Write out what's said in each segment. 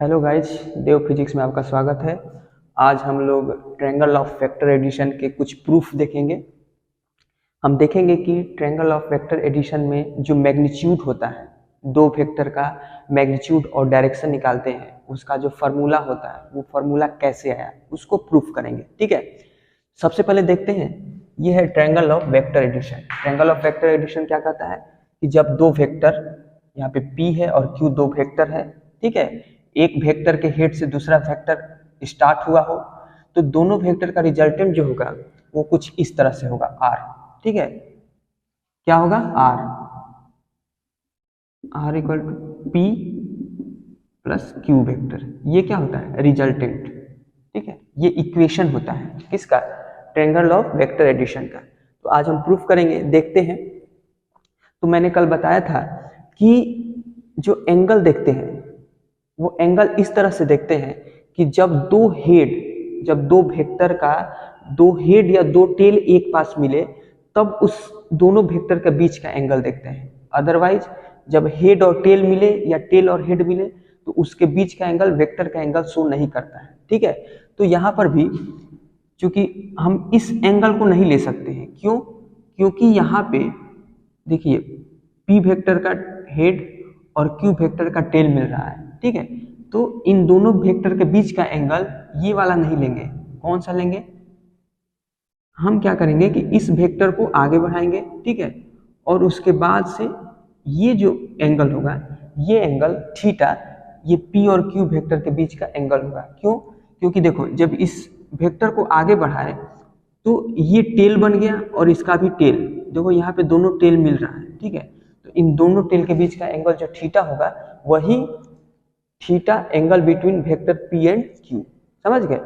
Hello guys, देव physics में आपका स्वागत है। आज हम लोग ट्रायंगल ऑफ वेक्टर एडिशन के कुछ प्रूफ देखेंगे। हम देखेंगे कि ट्रायंगल ऑफ वेक्टर एडिशन में जो मैग्नीट्यूड होता है, दो वेक्टर का मैग्नीट्यूड और डायरेक्शन निकालते हैं, उसका जो फार्मूला होता है वो फार्मूला कैसे आया, उसको प्रूफ करेंगे। ठीक है, सबसे पहले देखते हैं, ये है triangle of vector addition. Triangle of vector addition क्या कहता है कि जब दो वेक्टर, यहाँ पे P है और Q दो वेक्टर है, ठीक है, एक वेक्टर के हेड से दूसरा वेक्टर स्टार्ट हुआ हो तो दोनों वेक्टर का रिजल्टेंट जो होगा वो कुछ इस तरह से होगा R। ठीक है, क्या होगा R equal to P plus Q vector. ये क्या होता है, रिजल्टेंट। ठीक है, ये इक्वेशन होता है किसका, ट्रायंगल ऑफ वेक्टर एडिशन का। तो आज हम प्रूफ करेंगे, देखते हैं। तो मैंने कल बताया था कि जो एंगल देखते हैं वो एंगल इस तरह से देखते हैं कि जब दो वेक्टर का दो हेड या दो टेल एक पास मिले तब उस दोनों वेक्टर के बीच का एंगल देखते हैं। अदरवाइज जब हेड और टेल मिले या टेल और हेड मिले तो उसके बीच का एंगल वेक्टर का एंगल शो नहीं करता है। ठीक है, तो यहाँ पर भी चूंकि हम इस एंगल को नहीं ले सकते हैं, क्यों? क्योंकि यहाँ पे देखिए P वेक्टर का हेड और Q वेक्टर का टेल मिल रहा है। ठीक है, तो इन दोनों वेक्टर के बीच का एंगल ये वाला नहीं लेंगे। कौन सा लेंगे? हम क्या करेंगे कि इस वेक्टर को आगे बढ़ाएंगे, ठीक है, और उसके बाद से ये जो एंगल होगा, ये एंगल थीटा, ये P और Q वेक्टर के बीच का एंगल होगा। क्यों? क्योंकि देखो जब इस वेक्टर को आगे बढ़ाए तो ये टेल बन गया और इसका भी टेल, देखो यहाँ पे दोनों टेल मिल रहा है। ठीक है, तो इन दोनों टेल के बीच का एंगल जो थीटा होगा वही theta angle between vector P and Q। समझ गए?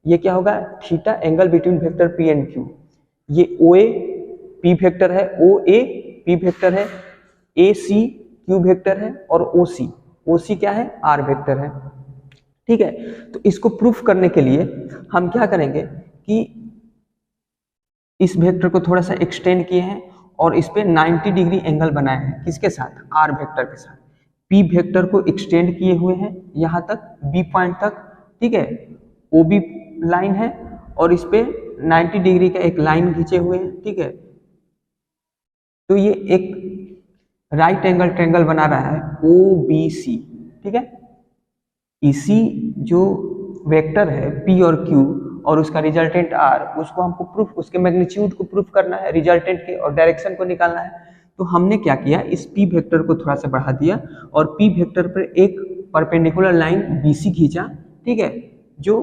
ये क्या होगा, theta angle between vector P and Q। ये OA P वेक्टर है, OA P वेक्टर है, AC Q वेक्टर है और OC क्या है, R वेक्टर है। ठीक है, तो इसको प्रूफ करने के लिए हम क्या करेंगे कि इस वेक्टर को थोड़ा सा एक्सटेंड किए हैं और इस पे 90 डिग्री एंगल बनाए हैं। किसके साथ? R वेक्टर के साथ। P वेक्टर को एक्सटेंड किए हुए हैं यहाँ तक, B पॉइंट तक। ठीक है, OB लाइन है और इस पे 90 डिग्री का एक लाइन खींचे हुए हैं। ठीक है, तो ये एक राइट एंगल ट्रायंगल बना रहा है OBC। ठीक है, इसी जो वेक्टर है P और Q और उसका रिजल्टेंट R, उसको हमको प्रूफ, उसके मैग्नीट्यूड को प्रूफ करना है, रिजल्टेंट के और डायरेक्शन को निकालना है। तो हमने क्या किया, इस P वेक्टर को थोड़ा सा बढ़ा दिया और P वेक्टर पर एक परपेंडिकुलर लाइन BC खींचा। ठीक है, जो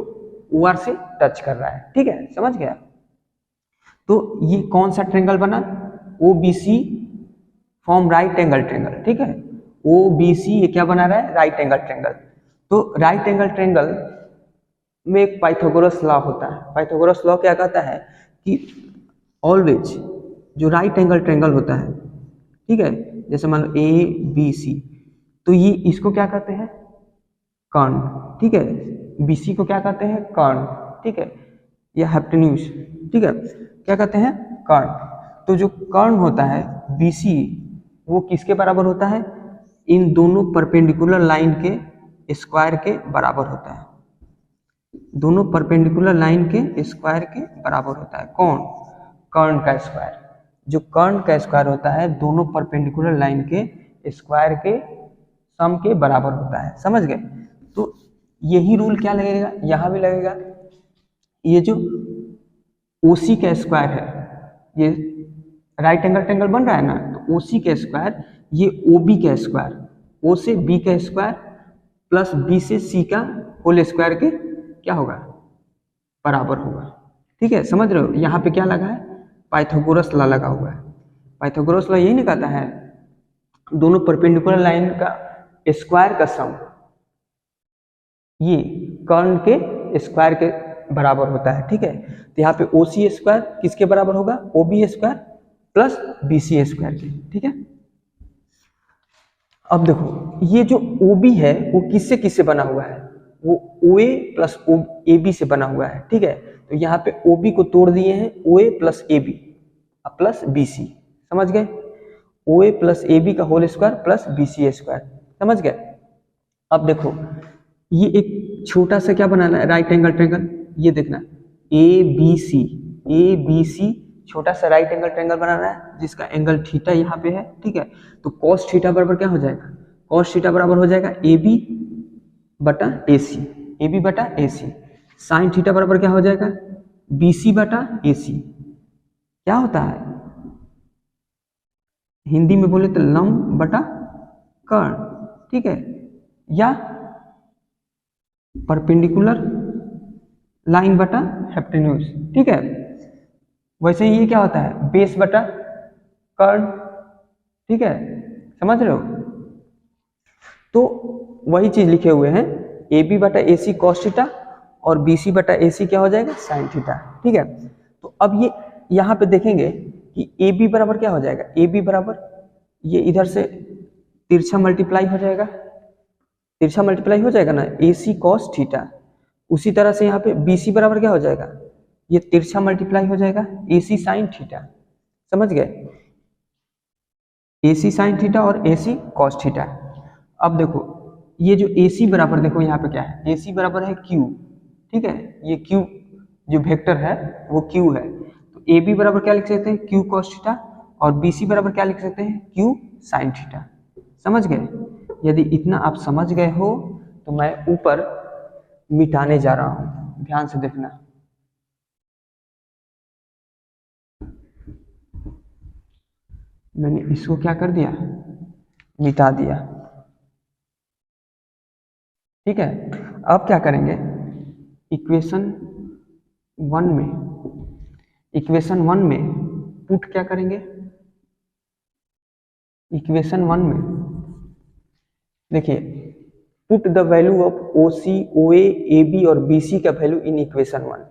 OR से टच कर रहा है। ठीक है, समझ गया? तो ये कौन सा ट्रायंगल बना, OBC form right angle triangle. ठीक है, OBC ये क्या बना रहा है, राइट एंगल ट्रायंगल। तो राइट एंगल ट्रायंगल में एक पाइथागोरस लॉ होता है। पाइथागोरस लॉ क्या कहता है कि ऑलवेज जो राइट एंगल ट्रायंगल होता है, ठीक है, जैसे मान लो ABC, तो ये इसको क्या कहते हैं, कर्ण। ठीक है, BC को क्या कहते हैं, कर्ण। ठीक है, या हाइपोटेन्यूज। ठीक है, क्या कहते हैं, कर्ण। तो जो कर्ण होता है BC वो किसके बराबर होता है, इन दोनों परपेंडिकुलर लाइन के स्क्वायर के बराबर होता है। दोनों परपेंडिकुलर लाइन के स्क्वायर के बराबर होता है। कौन? कर्ण का स्क्वायर। जो कर्ण का स्क्वायर होता है दोनों परपेंडिकुलर लाइन के स्क्वायर के सम के बराबर होता है। समझ गए? तो यही रूल क्या लगेगा, यहां भी लगेगा। ये जो OC का स्क्वायर है, ये राइट एंगल ट्रायंगल बन रहा है ना, तो OC का स्क्वायर ये OB का स्क्वायर, O से B का स्क्वायर प्लस B से C का होल स्क्वायर के क्या होगा, बराबर होगा। ठीक है, समझ रहे हो? यहाँ पे क्या लगा है, पाइथागोरस लॉ लगा हुआ है। पाइथागोरस लॉ यही नहीं कहता है दोनों परपेंडिकुलर लाइन का स्क्वायर का सम ये कर्ण के स्क्वायर के बराबर होता है। ठीक है, तो यहाँ पे OC स्क्वायर किसके बराबर होगा, OB square plus BC square के। ठीक है, अब देखो ये जो OB है वो किससे किससे बना हुआ है, वो OA प्लस AB से बना हुआ है। ठीक है, तो यहाँ पे OB को तोड़ दिए हैं, OA plus AB plus BC। समझ गए? OA प्लस AB का whole square plus BC square. समझ गए? अब देखो ये एक छोटा सा क्या बनाना है, राइट एंगल ट्रायंगल। ये देखना ए बी सी छोटा सा राइट एंगल ट्रायंगल बनाना है जिसका एंगल थीटा यहाँ पे है, ठीक है। तो कॉस थीटा बराबर क्या हो जाएगा, कॉस थीटा बराबर हो जाएगा ए बी बटा ए सी, ए बी बटा ए सी। साइन थीटा बराबर क्या हो जाएगा, बी सी बटा ए सी। क्या होता है हिंदी में बोले तो लंब बटा कर्ण, ठीक है, या परपेंडिकुलर लाइन बटा हाइपोटेन्यूज, ठीक है। वैसे ही ये क्या होता है, बेस बटा कर्ण, ठीक है, समझ रहे हो। तो वही चीज लिखे हुए हैं, ए बी बटा ए सी कॉस थीटा और बी सी बटा ए सी क्या हो जाएगा, साइन थीटा, ठीक है। तो अब ये यहाँ पे देखेंगे कि ए बी बराबर क्या हो जाएगा, ए बी बराबर ये इधर से तिरछा मल्टीप्लाई हो जाएगा, तिरछा मल्टीप्लाई हो जाएगा ना, ए सी कॉस थीटा। उसी तरह से यहाँ पे बी सी बराबर क्या हो जाएगा, ये तिरछा मल्टीप्लाई हो जाएगा ए सी साइन थीटा, समझ गए, ए सी साइन थीटा और ए सी कॉस थीटा। अब देखो ये जो ए सी बराबर, देखो यहाँ पे क्या है, ए सी बराबर है क्यू, ठीक है, ये क्यू जो वेक्टर है वो क्यू है। तो ए बी बराबर क्या लिख सकते हैं, क्यू कॉस थीटा, और बी सी बराबर क्या लिख सकते हैं, क्यू साइन थीटा। समझ गए। यदि इतना आप समझ गए हो तो मैं ऊपर मिटाने जा रहा हूं, ध्यान से देखना। मैंने इसको क्या कर दिया, मिटा दिया, ठीक है। अब क्या करेंगे, इक्वेशन वन में पुट क्या करेंगे, इक्वेशन 1 में देखिए, put the value of O C O A B और बी सी का वैल्यू इन इक्वेशन 1।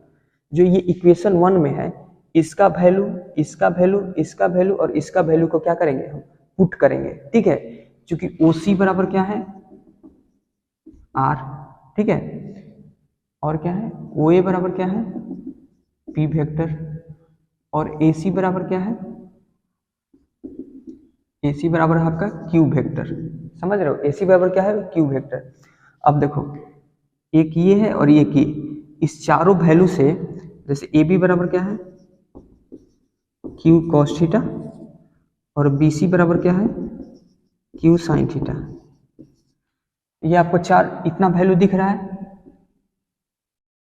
जो ये इक्वेशन 1 में है इसका वैल्यू, इसका वैल्यू, इसका वैल्यू और इसका वैल्यू को क्या करेंगे, हम पुट करेंगे, ठीक है। क्योंकि ओ सी बराबर क्या है, आर, ठीक है, और क्या है, ओ ए बराबर क्या है, पी वेक्टर, और ए सी बराबर क्या है, ए सी बराबर है आपका क्यू वेक्टर। समझ रहे हो, ए सी बराबर क्या है, क्यू वेक्टर। अब देखो एक ये है और एक ये, इस चारों वैल्यू से जैसे ए बी बराबर क्या है, क्यू कॉस थीटा, और बी सी बराबर क्या है, क्यू साइन थीटा। ये आपको चार इतना वैल्यू दिख रहा है,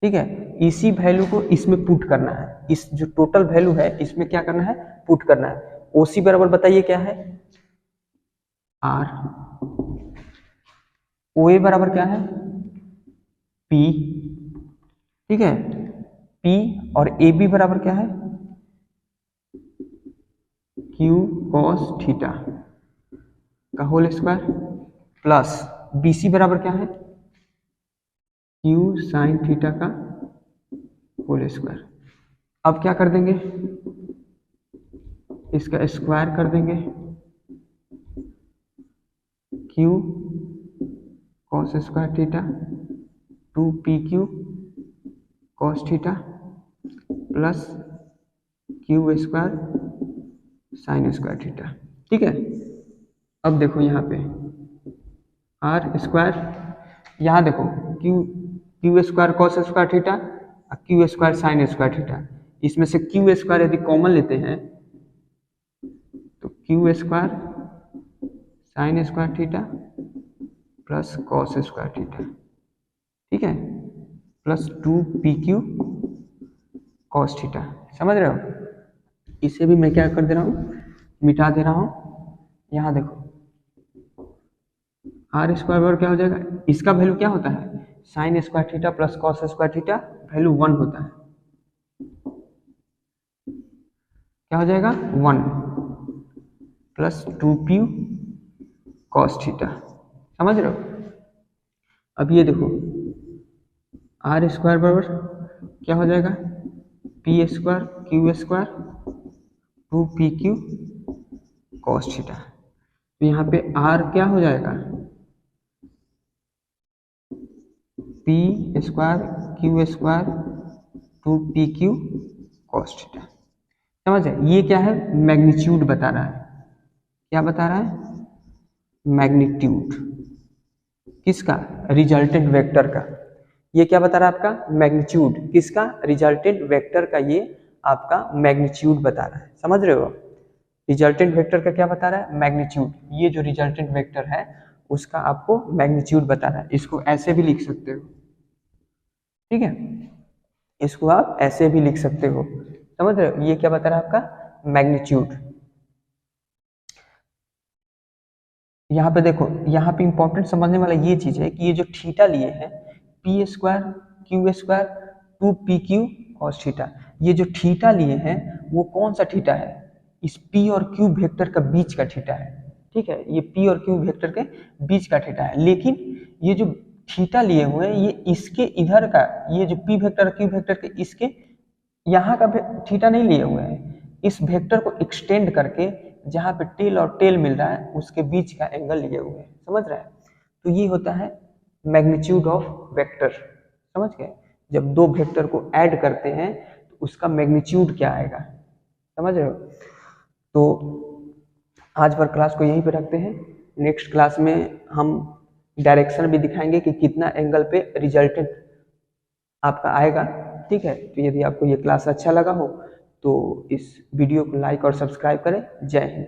ठीक है। इसी वैल्यू को इसमें पुट करना है, इस जो टोटल वैल्यू है इसमें क्या करना है, पुट करना है। ओ सी बराबर बताइए क्या है, आर, ओ ए बराबर क्या है, पी, ठीक है, पी, और ए बी बराबर क्या है, क्यू कॉस थीटा का whole square, plus B C बराबर क्या है, क्यू साइन थीटा का होल स्क्वायर। अब क्या कर देंगे, इसका स्क्वायर कर देंगे, Q cos square theta 2pq cos theta plus Q square sine square theta, ठीक है। अब देखो यहाँ पे आर स्क्वायर, यहाँ देखो Q square cos square theta और Q square sine square theta. इसमें से क्यू स्क्वायर यदि कॉमन लेते हैं तो Q square sine square theta plus cos square theta, ठीक है, प्लस 2pq कॉस थीटा। समझ रहे हो। इसे भी मैं क्या कर दे रहा हूँ, मिटा दे रहा हूँ। यहाँ देखो आर स्क्वायर बराबर क्या हो जाएगा, इसका वैल्यू क्या होता है, sign square theta plus cos square theta, value 1 होता है। क्या हो जाएगा 1 प्लस 2p कॉस थीटा। समझ रहे हो। अब ये देखो आर स्क्वायर बराबर क्या हो जाएगा, P square Q square 2pq cos theta. तो यहाँ पे आर क्या हो जाएगा, P square Q square 2pq cos theta. समझ है। ये क्या है, मैग्नीट्यूड बता रहा है। क्या बता रहा है, मैग्नीट्यूड। किसका, रिजल्टेंट वेक्टर का। ये क्या बता रहा है आपका, मैग्नीट्यूड, किसका, रिजल्टेंट वेक्टर का, ये आपका मैग्नीट्यूड बता रहा है, समझ रहे हो। रिजल्टेंट वेक्टर का क्या बता रहा है, मैग्नीट्यूड। ये जो रिजल्टेंट वेक्टर है उसका आपको मैग्नीट्यूड बता रहा है। इसको ऐसे भी लिख सकते हो, ठीक है, इसको आप ऐसे भी लिख सकते हो, समझ रहे हो। ये क्या बता रहा है आपका, मैग्नीट्यूड। यहाँ पे देखो, यहाँ पे इंपॉर्टेंट समझने वाला ये चीज है कि ये जो थीटा लिए हैं, P square Q square 2pq cos theta, ये जो थीटा लिए हैं वो कौन सा थीटा है, इस p और q वेक्टर का बीच का थीटा है, ठीक है, ये p और q वेक्टर के बीच का थीटा है। लेकिन ये जो थीटा लिए हुए हैं ये इसके इधर का, ये जो p वेक्टर q वेक्टर के इसके यहाँ का थीटा नहीं लिए हुए हैं, इस वेक्टर को एक्सटेंड करके जहाँ पे टेल और टेल मिल रहा है उसके बीच का एंगल लिए हुए हैं, समझ रहे हैं। तो ये होता है मैग्नीट्यूड ऑफ वेक्टर, समझ गए। जब दो वेक्टर को ऐड करते हैं तो उसका मैग्नीट्यूड क्या आएगा, समझ रहे हो। तो आज पर क्लास को यहीं पे रखते हैं, नेक्स्ट क्लास में हम डायरेक्शन भी दिखाएंगे कि कितना एंगल पे रिजल्टेंट आपका आएगा, ठीक है। तो यदि आपको ये क्लास अच्छा लगा हो तो इस वीडियो को लाइक और सब्सक्राइब करें। जय हिंद।